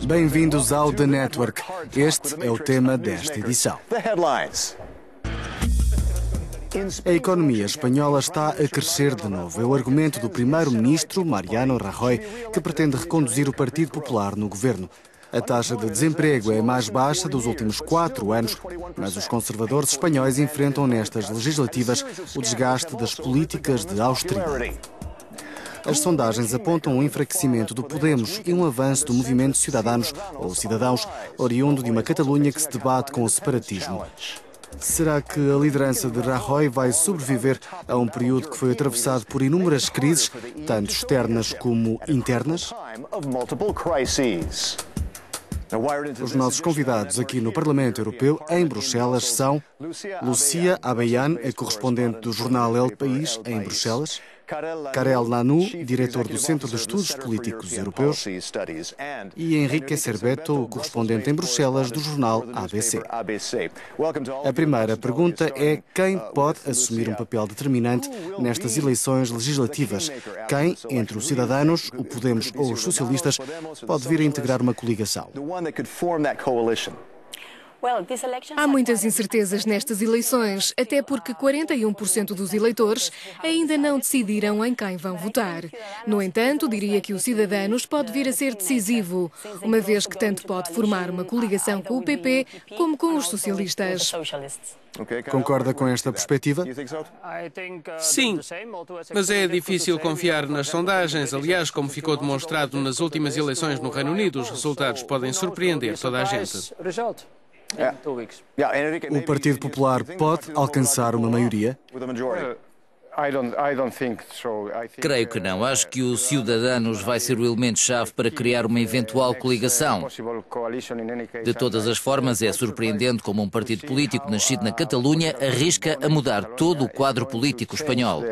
Bem-vindos ao The Network. Este é o tema desta edição. A economia espanhola está a crescer de novo. É o argumento do primeiro-ministro Mariano Rajoy, que pretende reconduzir o Partido Popular no governo. A taxa de desemprego é a mais baixa dos últimos 4 anos, mas os conservadores espanhóis enfrentam nestas legislativas o desgaste das políticas de austeridade. As sondagens apontam um enfraquecimento do Podemos e um avanço do movimento Ciudadanos, ou Cidadãos, oriundo de uma Catalunha que se debate com o separatismo. Será que a liderança de Rajoy vai sobreviver a um período que foi atravessado por inúmeras crises, tanto externas como internas? Os nossos convidados aqui no Parlamento Europeu, em Bruxelas, são Lucia Abellan, a correspondente do jornal El País, em Bruxelas; Karel Nanu, diretor do Centro de Estudos Políticos Europeus; e Enrique Cerveto, o correspondente em Bruxelas do jornal ABC. A primeira pergunta é: quem pode assumir um papel determinante nestas eleições legislativas? Quem, entre os Cidadanos, o Podemos ou os socialistas, pode vir a integrar uma coligação? Há muitas incertezas nestas eleições, até porque 41% dos eleitores ainda não decidiram em quem vão votar. No entanto, diria que o Cidadanos pode vir a ser decisivo, uma vez que tanto pode formar uma coligação com o PP como com os socialistas. Concorda com esta perspectiva? Sim, mas é difícil confiar nas sondagens. Aliás, como ficou demonstrado nas últimas eleições no Reino Unido, os resultados podem surpreender toda a gente. O Partido Popular pode alcançar uma maioria? Creio que não. Acho que o Ciudadanos vai ser o elemento-chave para criar uma eventual coligação. De todas as formas, é surpreendente como um partido político nascido na Catalunha arrisca a mudar todo o quadro político espanhol.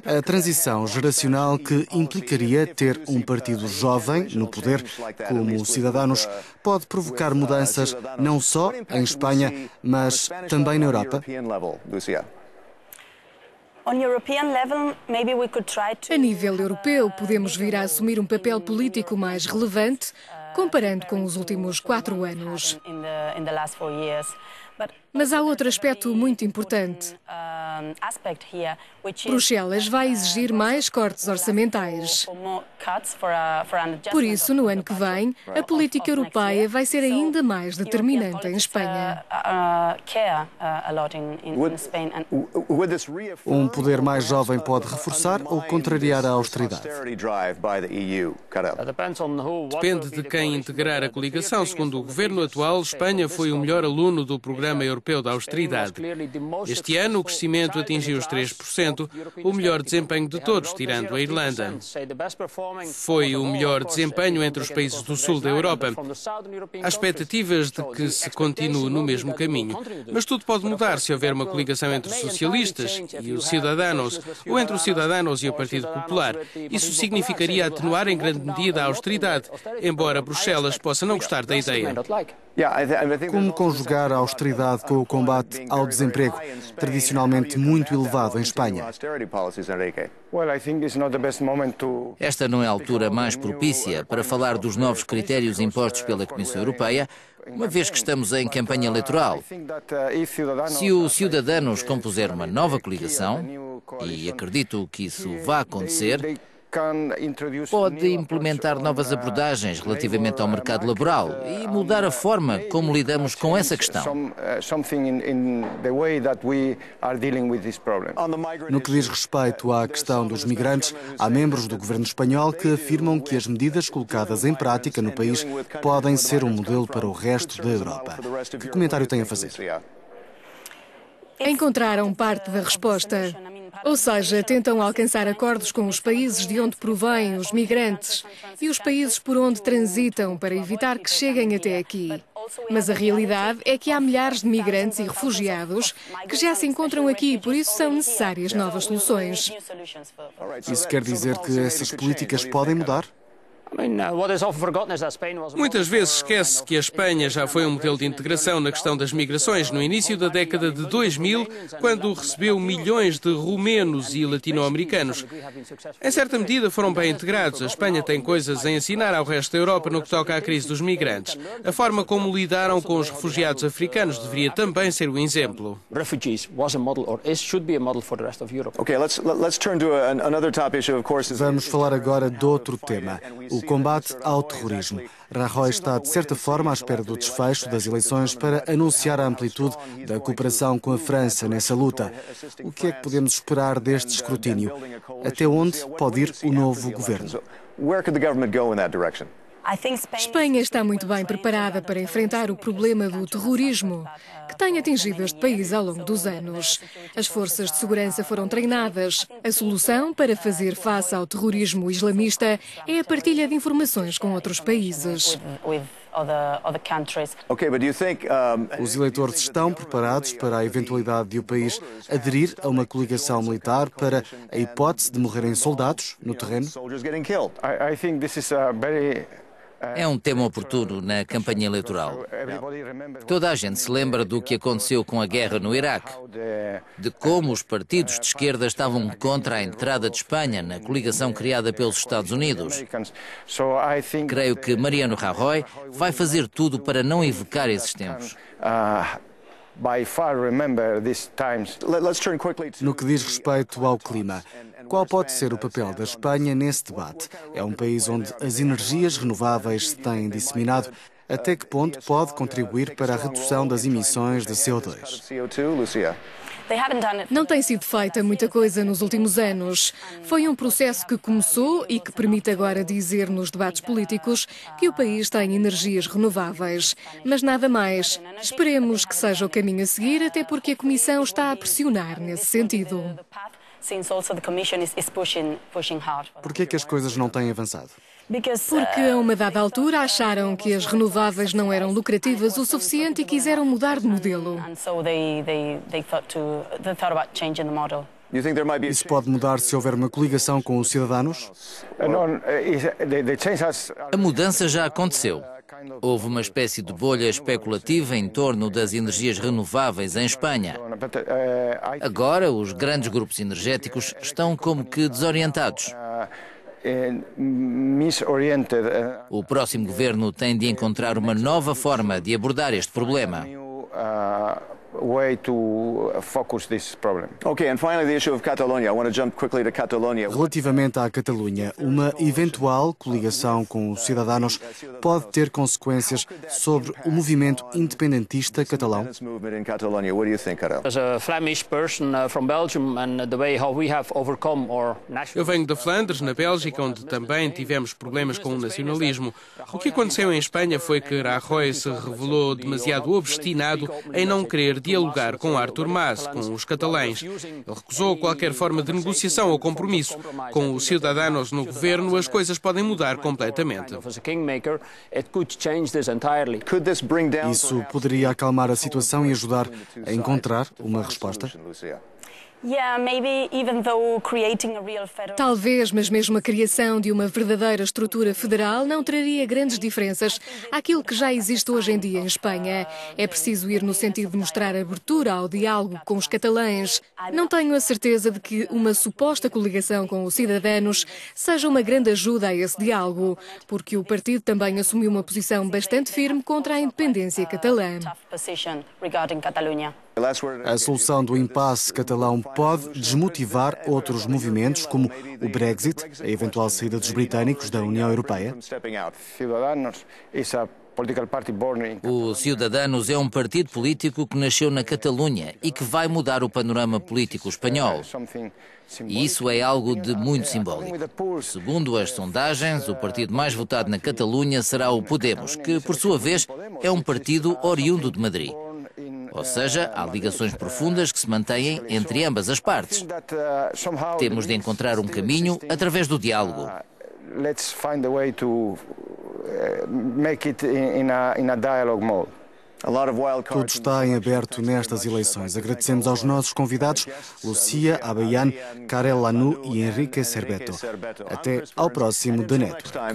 A transição geracional que implicaria ter um partido jovem no poder, como os Cidadanos, pode provocar mudanças não só em Espanha, mas também na Europa? A nível europeu, podemos vir a assumir um papel político mais relevante, comparando com os últimos 4 anos. Mas há outro aspecto muito importante. Bruxelas vai exigir mais cortes orçamentais. Por isso, no ano que vem, a política europeia vai ser ainda mais determinante em Espanha. Um poder mais jovem pode reforçar ou contrariar a austeridade? Depende de quem integrar a coligação. Segundo o governo atual, Espanha foi o melhor aluno do Programa Europeu da Austeridade. Este ano, o crescimento atingiu os 3%, o melhor desempenho de todos, tirando a Irlanda. Foi o melhor desempenho entre os países do sul da Europa. Há expectativas de que se continue no mesmo caminho. Mas tudo pode mudar se houver uma coligação entre os socialistas e os Ciudadanos, ou entre os Ciudadanos e o Partido Popular. Isso significaria atenuar em grande medida a austeridade, embora Bruxelas possa não gostar da ideia. Como conjugar a austeridade com o combate ao desemprego, tradicionalmente muito elevado em Espanha? Esta não é a altura mais propícia para falar dos novos critérios impostos pela Comissão Europeia, uma vez que estamos em campanha eleitoral. Se o Ciudadanos compuser uma nova coligação, e acredito que isso vá acontecer, pode implementar novas abordagens relativamente ao mercado laboral e mudar a forma como lidamos com essa questão. No que diz respeito à questão dos migrantes, há membros do governo espanhol que afirmam que as medidas colocadas em prática no país podem ser um modelo para o resto da Europa. Que comentário tem a fazer? Encontraram parte da resposta. Ou seja, tentam alcançar acordos com os países de onde provêm os migrantes e os países por onde transitam para evitar que cheguem até aqui. Mas a realidade é que há milhares de migrantes e refugiados que já se encontram aqui e por isso são necessárias novas soluções. Isso quer dizer que essas políticas podem mudar? Muitas vezes esquece que a Espanha já foi um modelo de integração na questão das migrações no início da década de 2000, quando recebeu milhões de romenos e latino-americanos. Em certa medida foram bem integrados. A Espanha tem coisas a ensinar ao resto da Europa no que toca à crise dos migrantes. A forma como lidaram com os refugiados africanos deveria também ser um exemplo. Vamos falar agora de outro tema, o combate ao terrorismo. Rajoy está, de certa forma, à espera do desfecho das eleições para anunciar a amplitude da cooperação com a França nessa luta. O que é que podemos esperar deste escrutínio? Até onde pode ir o novo governo? Espanha está muito bem preparada para enfrentar o problema do terrorismo, que tem atingido este país ao longo dos anos. As forças de segurança foram treinadas. A solução para fazer face ao terrorismo islamista é a partilha de informações com outros países. Os eleitores estão preparados para a eventualidade de o país aderir a uma coligação militar para a hipótese de morrerem soldados no terreno? É um tema oportuno na campanha eleitoral. Toda a gente se lembra do que aconteceu com a guerra no Iraque, de como os partidos de esquerda estavam contra a entrada de Espanha na coligação criada pelos Estados Unidos. Creio que Mariano Rajoy vai fazer tudo para não evocar esses tempos. No que diz respeito ao clima, qual pode ser o papel da Espanha nesse debate? É um país onde as energias renováveis se têm disseminado. Até que ponto pode contribuir para a redução das emissões de CO2? Não tem sido feita muita coisa nos últimos anos. Foi um processo que começou e que permite agora dizer nos debates políticos que o país tem energias renováveis. Mas nada mais. Esperemos que seja o caminho a seguir, até porque a Comissão está a pressionar nesse sentido. Por que é que as coisas não têm avançado? Porque a uma dada altura acharam que as renováveis não eram lucrativas o suficiente e quiseram mudar de modelo. Isso pode mudar se houver uma coligação com os cidadãos? A mudança já aconteceu. Houve uma espécie de bolha especulativa em torno das energias renováveis em Espanha. Agora, os grandes grupos energéticos estão como que desorientados. O próximo governo tem de encontrar uma nova forma de abordar este problema. Relativamente à Catalunha, uma eventual coligação com os cidadãos pode ter consequências sobre o movimento independentista catalão? Eu venho da Flandres, na Bélgica, onde também tivemos problemas com o nacionalismo. O que aconteceu em Espanha foi que Rajoy se revelou demasiado obstinado em não querer dialogar com Artur Mas, com os catalães. Ele recusou qualquer forma de negociação ou compromisso. Com os cidadãos no governo, as coisas podem mudar completamente. Isso poderia acalmar a situação e ajudar a encontrar uma resposta? Talvez, mas mesmo a criação de uma verdadeira estrutura federal não traria grandes diferenças àquilo que já existe hoje em dia em Espanha. É preciso ir no sentido de mostrar abertura ao diálogo com os catalães. Não tenho a certeza de que uma suposta coligação com os cidadãos seja uma grande ajuda a esse diálogo, porque o partido também assumiu uma posição bastante firme contra a independência catalã. A solução do impasse catalão pode desmotivar outros movimentos, como o Brexit, a eventual saída dos britânicos da União Europeia? O Ciudadanos é um partido político que nasceu na Catalunha e que vai mudar o panorama político espanhol. E isso é algo de muito simbólico. Segundo as sondagens, o partido mais votado na Catalunha será o Podemos, que, por sua vez, é um partido oriundo de Madrid. Ou seja, há ligações profundas que se mantêm entre ambas as partes. Temos de encontrar um caminho através do diálogo. Tudo está em aberto nestas eleições. Agradecemos aos nossos convidados, Lucia Abaian, Karel Lanu e Henrique Cerveto. Até ao próximo The Network.